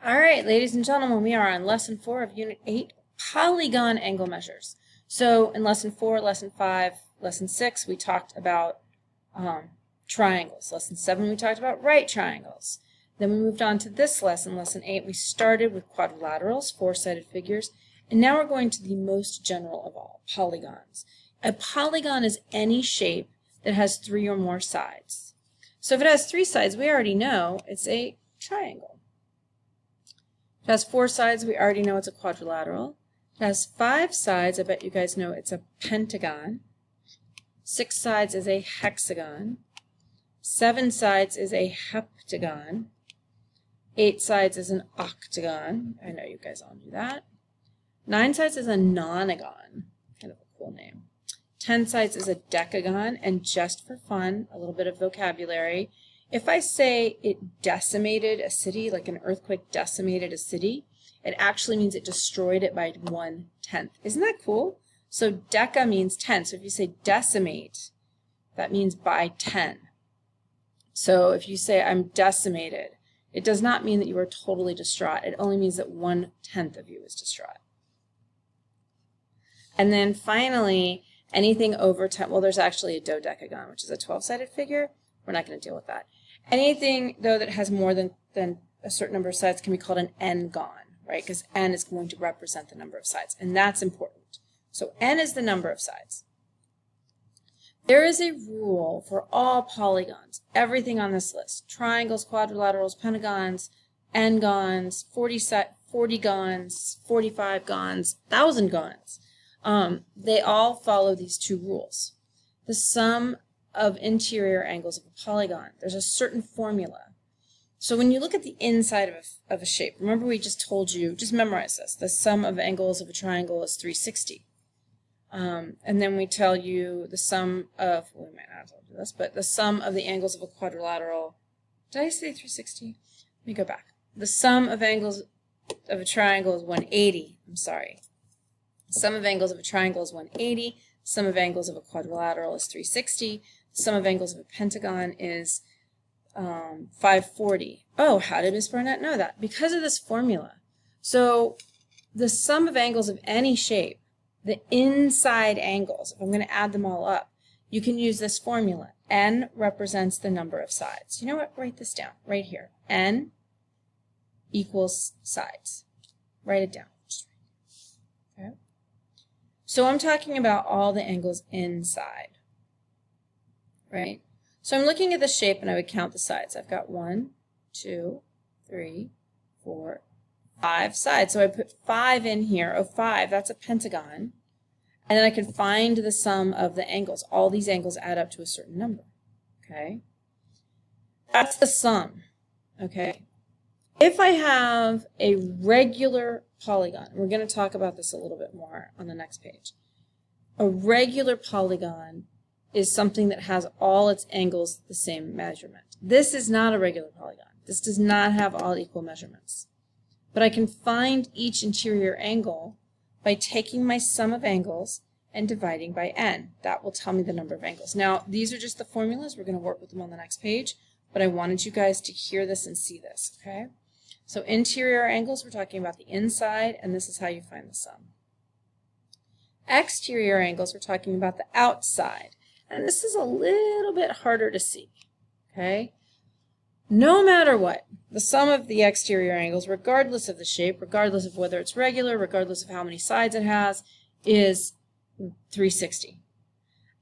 All right, ladies and gentlemen, we are on lesson 4 of unit 8, polygon angle measures. So in lesson 4, lesson 5, lesson 6, we talked about triangles. Lesson 7, we talked about right triangles. Then we moved on to this lesson, lesson 8. We started with quadrilaterals, four-sided figures, and now we're going to the most general of all, polygons. A polygon is any shape that has 3 or more sides. So if it has 3 sides, we already know it's a triangle. If it has 4 sides, we already know it's a quadrilateral. If it has 5 sides, I bet you guys know it's a pentagon. 6 sides is a hexagon. 7 sides is a heptagon. 8 sides is an octagon. I know you guys all knew that. 9 sides is a nonagon. Kind of a cool name. 10 sides is a decagon. And just for fun, a little bit of vocabulary, if I say it decimated a city, like an earthquake decimated a city, it actually means it destroyed it by 1/10. Isn't that cool? So deca means 10. So if you say decimate, that means by 10. So if you say I'm decimated, it does not mean that you are totally distraught. It only means that 1/10 of you is distraught. And then finally, anything over 10, well, there's actually a dodecagon, which is a 12-sided figure. We're not going to deal with that. Anything, though, that has more than a certain number of sides can be called an n-gon, right? Because n is going to represent the number of sides, and that's important. So n is the number of sides. There is a rule for all polygons, everything on this list, triangles, quadrilaterals, pentagons, n-gons, 40 gons, 45 gons, 1,000 gons. They all follow these 2 rules. The sum of interior angles of a polygon. There's a certain formula. So when you look at the inside of a shape, remember we just told you, just memorize this, the sum of angles of a triangle is 360. And then we tell you the sum of, well, we might not have told you this, but the sum of the angles of a quadrilateral, did I say 360? Let me go back. The sum of angles of a triangle is 180. I'm sorry. The sum of angles of a triangle is 180. The sum of angles of a quadrilateral is 360. The sum of angles of a pentagon is 540. Oh, how did Miss Barnett know that? Because of this formula. So the sum of angles of any shape, the inside angles, if I'm going to add them all up, you can use this formula. N represents the number of sides. You know what? Write this down right here. N equals sides. Write it down. Okay. So I'm talking about all the angles inside, right? So I'm looking at the shape and I would count the sides. I've got 1, 2, 3, 4, 5 sides. So I put 5 in here. Oh, 5, that's a pentagon. And then I can find the sum of the angles. All these angles add up to a certain number, okay? That's the sum, okay? If I have a regular polygon, we're going to talk about this a little bit more on the next page. A regular polygon is something that has all its angles the same measurement. This is not a regular polygon. This does not have all equal measurements. But I can find each interior angle by taking my sum of angles and dividing by n. That will tell me the number of angles. Now, these are just the formulas. We're going to work with them on the next page, but I wanted you guys to hear this and see this, okay? So interior angles, we're talking about the inside, and this is how you find the sum. Exterior angles, we're talking about the outside. And this is a little bit harder to see, okay? No matter what, the sum of the exterior angles, regardless of the shape, regardless of whether it's regular, regardless of how many sides it has, is 360.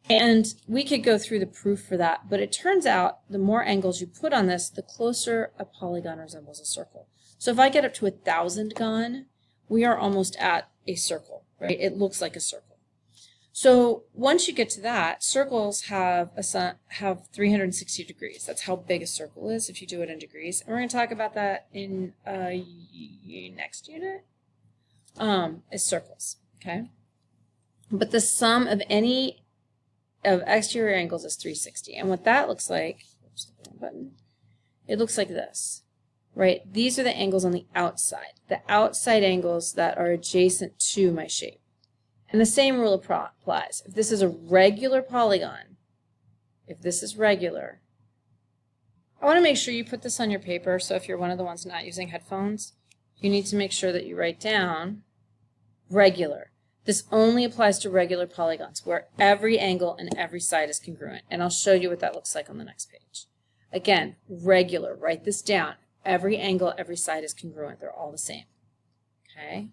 And we could go through the proof for that, but it turns out the more angles you put on this, the closer a polygon resembles a circle. So if I get up to 1,000 gon, we are almost at a circle, right? It looks like a circle. So once you get to that, circles have 360 degrees. That's how big a circle is if you do it in degrees. And we're going to talk about that in next unit, is circles, okay? But the sum of any of exterior angles is 360. And what that looks like, oops, button, it looks like this, right? These are the angles on the outside angles that are adjacent to my shape. And the same rule applies. If this is a regular polygon, if this is regular, I want to make sure you put this on your paper, so if you're one of the ones not using headphones, you need to make sure that you write down regular. This only applies to regular polygons where every angle and every side is congruent. And I'll show you what that looks like on the next page. Again, regular, write this down. Every angle, every side is congruent. They're all the same. Okay?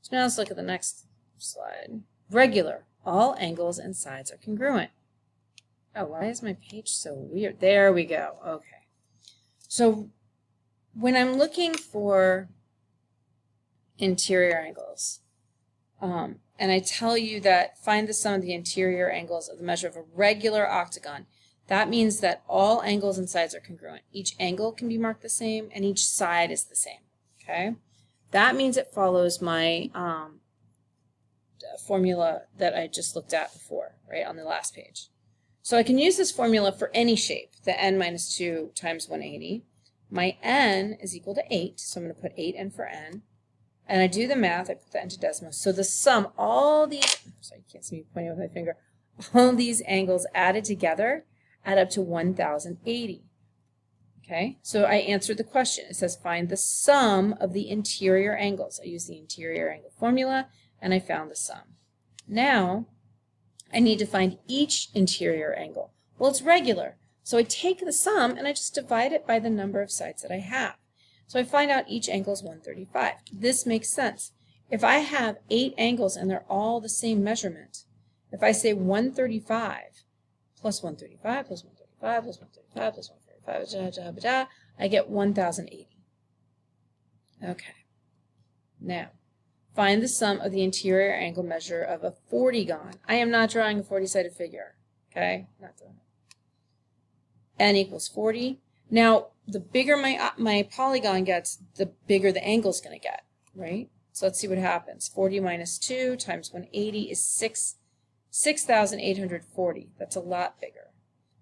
So now let's look at the next slide. Regular, all angles and sides are congruent. Oh, why is my page so weird? There we go. Okay. So when I'm looking for interior angles, and I tell you that find the sum of the interior angles of the measure of a regular octagon, that means that all angles and sides are congruent. Each angle can be marked the same, and each side is the same. Okay? That means it follows my formula that I just looked at before, right, on the last page. So I can use this formula for any shape, the n minus 2 times 180. My n is equal to 8, so I'm going to put 8n for n. And I do the math, I put that into Desmos. So the sum, all these, sorry, you can't see me pointing with my finger, all these angles added together add up to 1080. Okay, so I answered the question. It says find the sum of the interior angles. I used the interior angle formula, and I found the sum. Now, I need to find each interior angle. Well, it's regular. So I take the sum, and I just divide it by the number of sides that I have. So I find out each angle is 135. This makes sense. If I have 8 angles and they're all the same measurement, if I say 135 plus 135 plus 135 plus 135 plus 135, I get 1080. Okay. Now, find the sum of the interior angle measure of a 40-gon. I am not drawing a 40-sided figure. Okay? Not doing it. N equals 40. Now, the bigger my polygon gets, the bigger the angle is going to get, right? So let's see what happens. 40 minus 2 times 180 is 6,840. That's a lot bigger.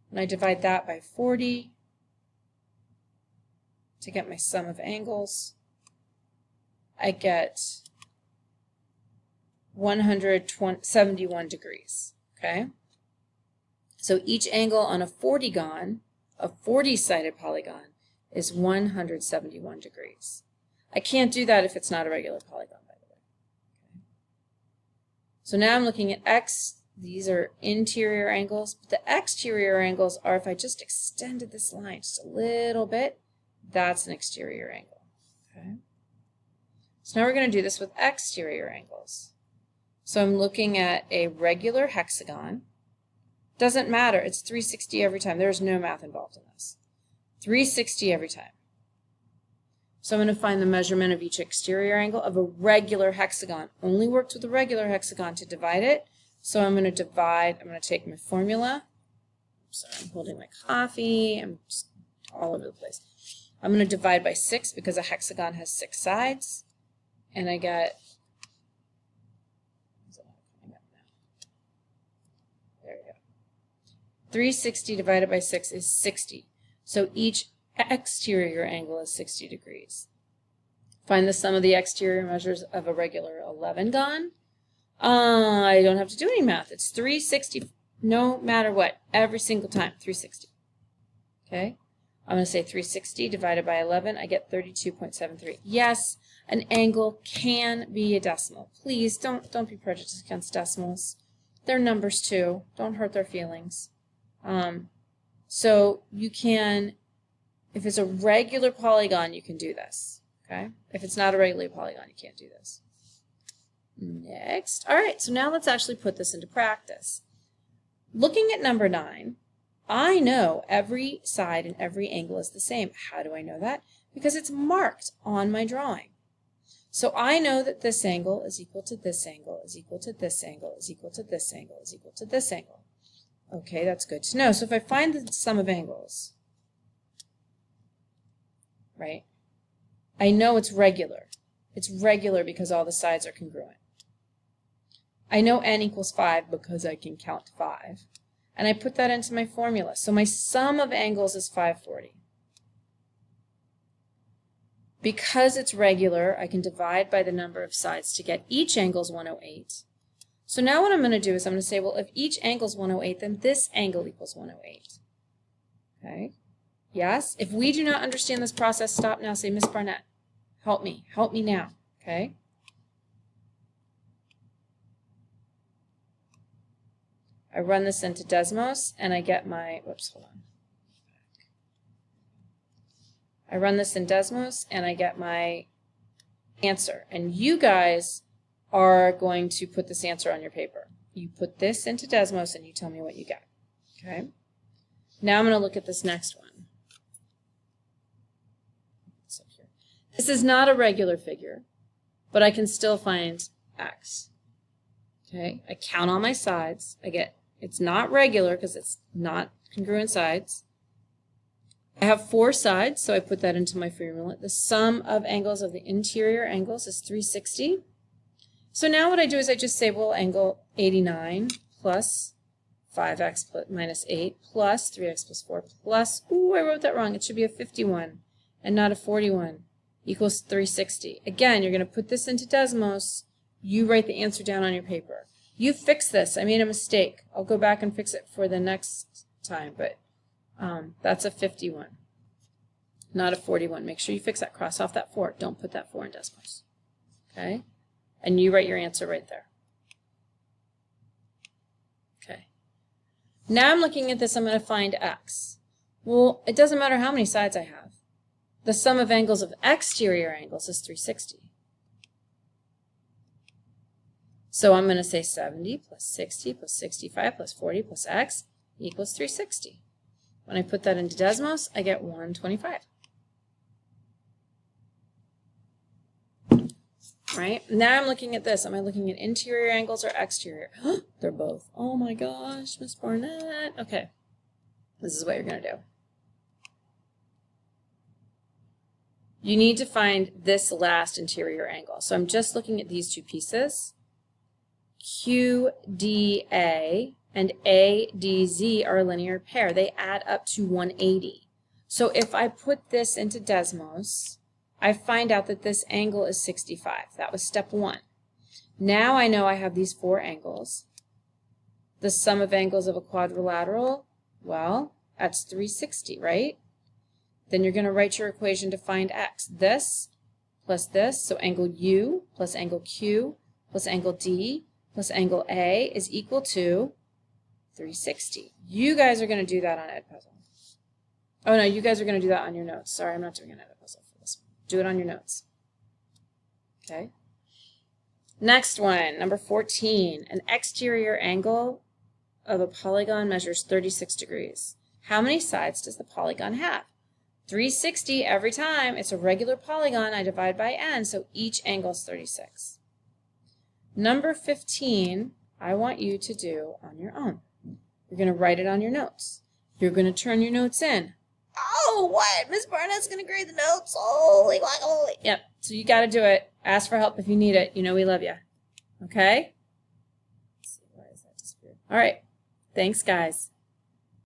And I divide that by 40 to get my sum of angles. I get 171 degrees, okay? So each angle on a 40-gon, a 40-sided polygon, is 171 degrees. I can't do that if it's not a regular polygon, by the way. Okay. So now I'm looking at x. These are interior angles. But the exterior angles are if I just extended this line just a little bit, that's an exterior angle. Okay. So now we're going to do this with exterior angles. So I'm looking at a regular hexagon. Doesn't matter. It's 360 every time. There's no math involved in this. 360 every time. So I'm going to find the measurement of each exterior angle of a regular hexagon. Only worked with a regular hexagon to divide it. So I'm going to divide. I'm going to take my formula. Sorry, I'm holding my coffee. I'm just all over the place. I'm going to divide by 6 because a hexagon has 6 sides. And I get, there we go. 360 divided by 6 is 60. So each exterior angle is 60 degrees. Find the sum of the exterior measures of a regular 11-gon. I don't have to do any math. It's 360 no matter what, every single time, 360. Okay? I'm going to say 360 divided by 11. I get 32.73. Yes, an angle can be a decimal. Please don't be prejudiced against decimals. They're numbers too. Don't hurt their feelings. So you can, if it's a regular polygon, you can do this. Okay? If it's not a regular polygon, you can't do this. Next. All right, so now let's actually put this into practice. Looking at number 9, I know every side and every angle is the same. How do I know that? Because it's marked on my drawing. So I know that this angle is equal to this angle, is equal to this angle, is equal to this angle, is equal to this angle. Okay, that's good to know. So if I find the sum of angles, right, I know it's regular. It's regular because all the sides are congruent. I know n equals 5 because I can count to 5. And I put that into my formula. So my sum of angles is 540. Because it's regular, I can divide by the number of sides to get each angle is 108. So now what I'm going to do is I'm going to say, well, if each angle is 108, then this angle equals 108. Okay? Yes? If we do not understand this process, stop now. Say, Miss Barnett, Help me now, okay? I run this into Desmos and I get my, whoops, hold on. I run this in Desmos and I get my answer. And you guys are going to put this answer on your paper. You put this into Desmos and you tell me what you get, okay? Now I'm going to look at this next one. This is not a regular figure, but I can still find x. Okay, I count all my sides. I get, it's not regular because it's not congruent sides. I have 4 sides, so I put that into my formula. The sum of angles of the interior angles is 360. So now what I do is I just say, well, angle 89 plus 5x minus 8 plus 3x plus 4 plus, ooh, I wrote that wrong. It should be a 51 and not a 41. Equals 360. Again, you're going to put this into Desmos. You write the answer down on your paper. You fix this. I made a mistake. I'll go back and fix it for the next time, but that's a 51, not a 41. Make sure you fix that. Cross off that 4. Don't put that 4 in Desmos. Okay? And you write your answer right there. Okay. Now I'm looking at this. I'm going to find x. Well, it doesn't matter how many sides I have. The sum of angles of exterior angles is 360. So I'm going to say 70 plus 60 plus 65 plus 40 plus x equals 360. When I put that into Desmos, I get 125. Right? Now I'm looking at this. Am I looking at interior angles or exterior? They're both. Oh my gosh, Miss Barnett. Okay. This is what you're going to do. You need to find this last interior angle. So I'm just looking at these two pieces. QDA and ADZ are a linear pair. They add up to 180. So if I put this into Desmos, I find out that this angle is 65. That was step 1. Now I know I have these 4 angles. The sum of angles of a quadrilateral, well, that's 360, right? Then you're going to write your equation to find x. This plus this, so angle U plus angle Q plus angle D plus angle A is equal to 360. You guys are going to do that on Edpuzzle. Oh no, you guys are going to do that on your notes. Sorry, I'm not doing an Edpuzzle for this one. Do it on your notes. Okay. Next one, number 14. An exterior angle of a polygon measures 36 degrees. How many sides does the polygon have? 360 every time. It's a regular polygon. I divide by n, so each angle is 36. Number 15, I want you to do on your own. You're going to write it on your notes. You're going to turn your notes in. Oh, what? Miss Barnett's going to grade the notes? Holy guacamole. Yep, so you got to do it. Ask for help if you need it. You know we love you. Okay? Let's see, why is that disappeared? All right. Thanks, guys.